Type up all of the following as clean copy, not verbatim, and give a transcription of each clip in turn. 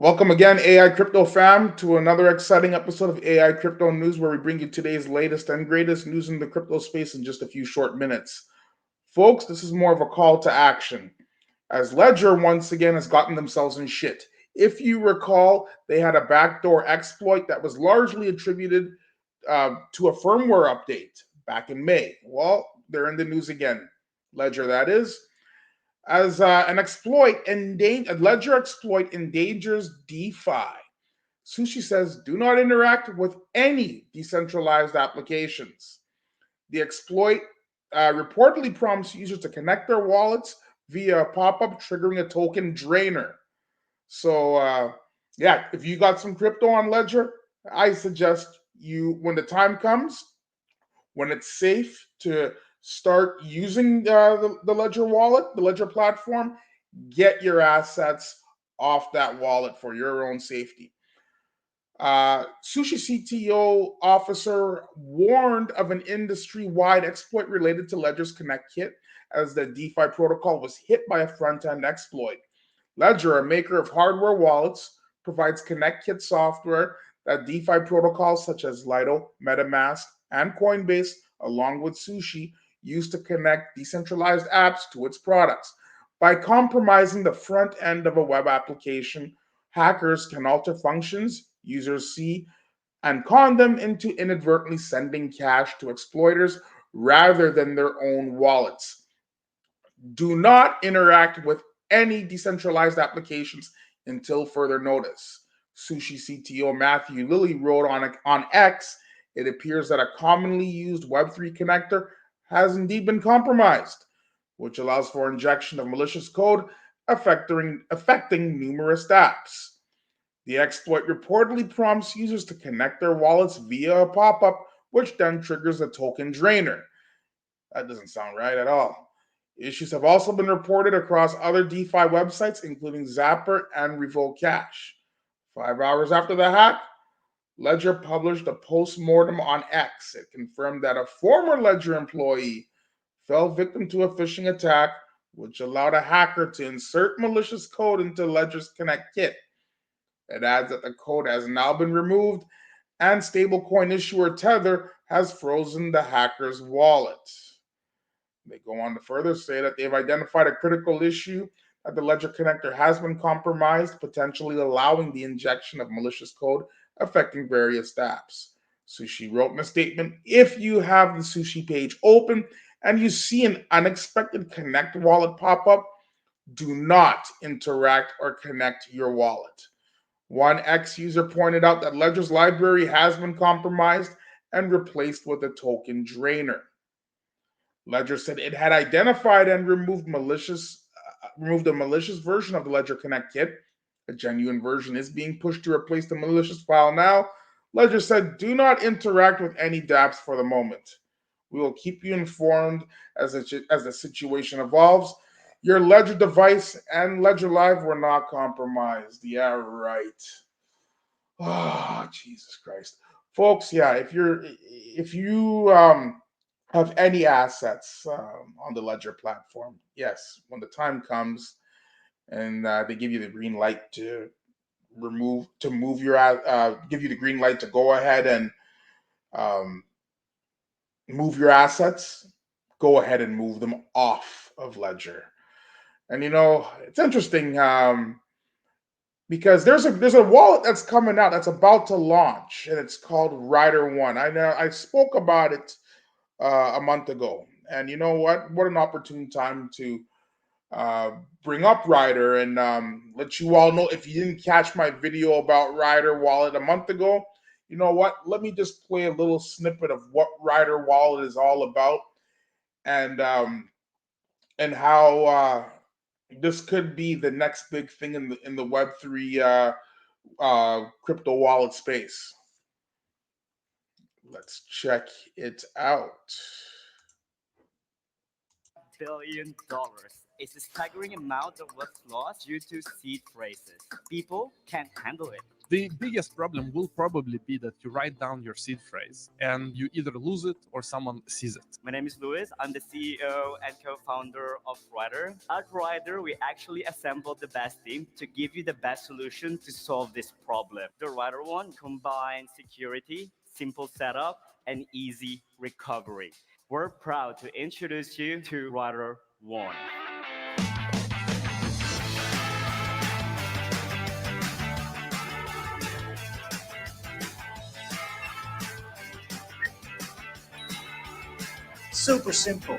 Welcome again, AI Crypto fam, to another exciting episode of AI Crypto News, where we bring you today's latest and greatest news in the crypto space in just a few short minutes. Folks, this is more of a call to action, as Ledger once again has gotten themselves in shit. If you recall, they had a backdoor exploit that was largely attributed to a firmware update back in May. Well, they're in the news again. Ledger, that is, as a ledger exploit endangers DeFi. Sushi says do not interact with any decentralized applications. The exploit reportedly prompts users to connect their wallets via a pop-up triggering a token drainer. So if you got some crypto on Ledger, I suggest you, when the time comes, when it's safe to start using the Ledger wallet, the Ledger platform, get your assets off that wallet for your own safety. Sushi CTO officer warned of an industry-wide exploit related to Ledger's Connect kit as the DeFi protocol was hit by a front-end exploit. Ledger, a maker of hardware wallets, provides Connect kit software that DeFi protocols such as Lido, MetaMask, and Coinbase, along with Sushi, use to connect decentralized apps to its products. By compromising the front end of a web application, hackers can alter functions users see and con them into inadvertently sending cash to exploiters rather than their own wallets. Do not interact with any decentralized applications until further notice. Sushi CTO Matthew Lilley wrote on X, it appears that a commonly used Web3 connector has indeed been compromised, which allows for injection of malicious code affecting numerous apps. The exploit reportedly prompts users to connect their wallets via a pop-up, which then triggers a token drainer. That doesn't sound right at all. Issues have also been reported across other DeFi websites, including Zapper and RevokeCash. 5 hours after the hack, Ledger published a post-mortem on X. It confirmed that a former Ledger employee fell victim to a phishing attack, which allowed a hacker to insert malicious code into Ledger's Connect kit. It adds that the code has now been removed and stablecoin issuer Tether has frozen the hacker's wallet. They go on to further say that they've identified a critical issue, that the Ledger connector has been compromised, potentially allowing the injection of malicious code affecting various dApps. Sushi wrote in a statement, if you have the Sushi page open and you see an unexpected Connect wallet pop up, do not interact or connect your wallet. One X user pointed out that Ledger's library has been compromised and replaced with a token drainer. Ledger said it had identified and removed a malicious version of the Ledger Connect kit. A genuine version is being pushed to replace the malicious file now. Ledger said, do not interact with any dApps for the moment. We will keep you informed as the situation evolves. Your Ledger device and Ledger Live were not compromised. Yeah, right. Oh, Jesus Christ. Folks, yeah, if you have any assets on the Ledger platform, yes, when the time comes and they give you the green light to give you the green light to go ahead and um, move your assets, go ahead and move them off of Ledger. And it's interesting because there's a wallet that's coming out that's about to launch, and it's called Ryder One. I know I spoke about it a month ago, and you know what? What an opportune time to bring up Ryder and let you all know, if you didn't catch my video about Ryder Wallet a month ago. You know what? Let me just play a little snippet of what Ryder Wallet is all about, and how this could be the next big thing in the Web3 crypto wallet space. Let's check it out. is a staggering amount of what's lost due to seed phrases. People can't handle it. The biggest problem will probably be that you write down your seed phrase and you either lose it or someone sees it. My name is Louis. I'm the CEO and co-founder of Ryder. At Ryder, we actually assembled the best team to give you the best solution to solve this problem. The Ryder one combines security, simple setup, and easy recovery. We're proud to introduce you to Ryder One. Super simple.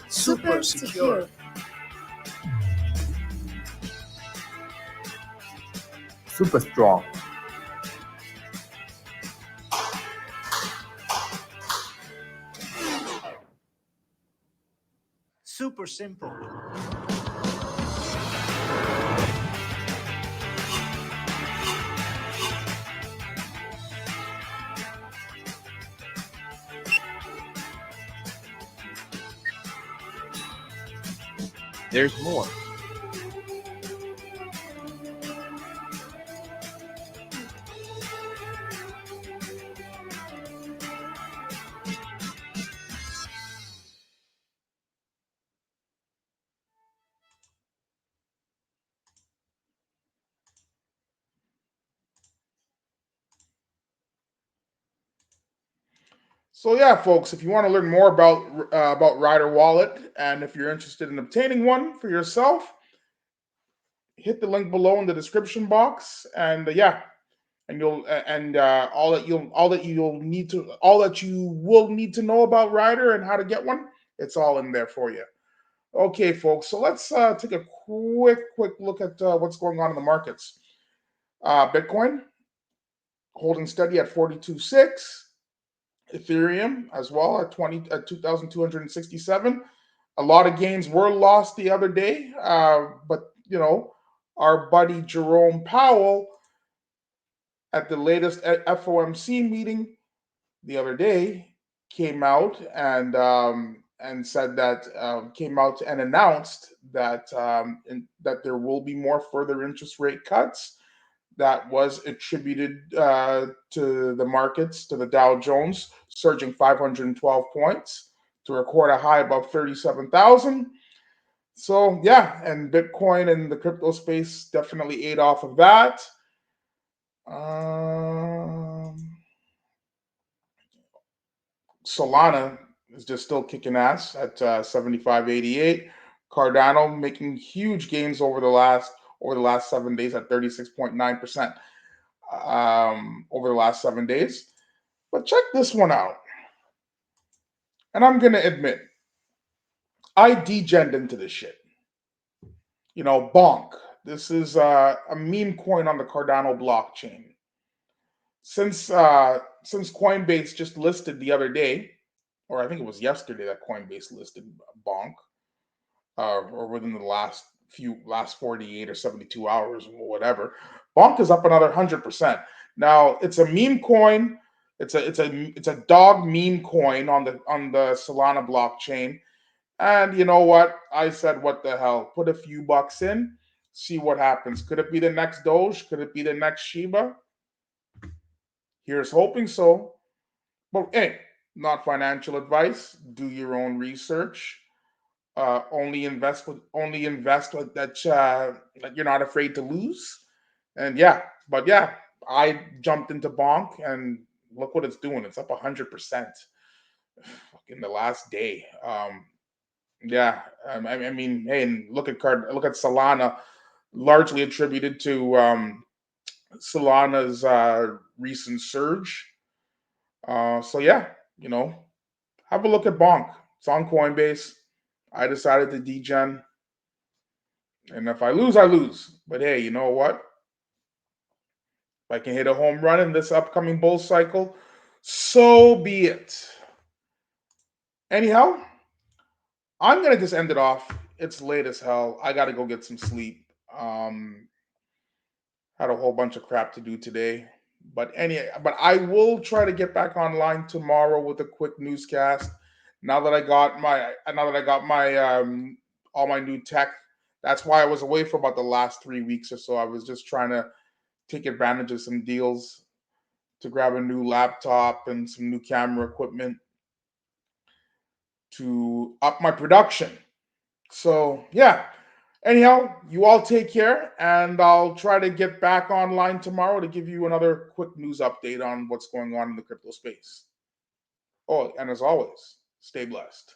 Super secure. Super strong. Super simple. There's more. So yeah, folks, if you want to learn more about Ryder Wallet, and if you're interested in obtaining one for yourself, hit the link below in the description box, and yeah, and you'll and all that you will need to know about Ryder and how to get one. It's all in there for you. Okay, folks. So let's take a quick look at what's going on in the markets. Bitcoin holding steady at 42.6. Ethereum as well at 2,267. A lot of gains were lost the other day, but our buddy Jerome Powell at the latest FOMC meeting the other day came out and said that came out and announced that that there will be more further interest rate cuts. That was attributed to the markets, to the Dow Jones surging 512 points to record a high above 37,000. So yeah, and Bitcoin and the crypto space definitely ate off of that. Solana is just still kicking ass at 75.88. Cardano making huge gains over the last 7 days at 36.9% over the last 7 days. But check this one out. And I'm gonna admit, I degened into this shit. Bonk. This is a meme coin on the Cardano blockchain. Since Coinbase just listed the other day, or I think it was yesterday that Coinbase listed Bonk, or within the last 48 or 72 hours or whatever, Bonk is up another 100%. Now it's a meme coin. It's a dog meme coin on the Solana blockchain. And you know what? I said, what the hell? Put a few bucks in, see what happens. Could it be the next Doge? Could it be the next Shiba? Here's hoping so. But hey, not financial advice. Do your own research. Only invest with that you're not afraid to lose. And yeah, but yeah, I jumped into Bonk and look what it's doing. It's up 100% in the last day. Yeah, I mean, hey, and look at Solana, largely attributed to Solana's recent surge. So yeah, have a look at Bonk. It's on Coinbase. I decided to degen, and if I lose, I lose. But hey, you know what? If I can hit a home run in this upcoming bull cycle, so be it. Anyhow, I'm gonna just end it off. It's late as hell. I gotta go get some sleep. Had a whole bunch of crap to do today. But I will try to get back online tomorrow with a quick newscast. Now that I got my all my new tech. That's why I was away for about the last 3 weeks or so. I was just trying to take advantage of some deals to grab a new laptop and some new camera equipment to up my production. So yeah. Anyhow, you all take care, and I'll try to get back online tomorrow to give you another quick news update on what's going on in the crypto space. Oh, and as always, stay blessed.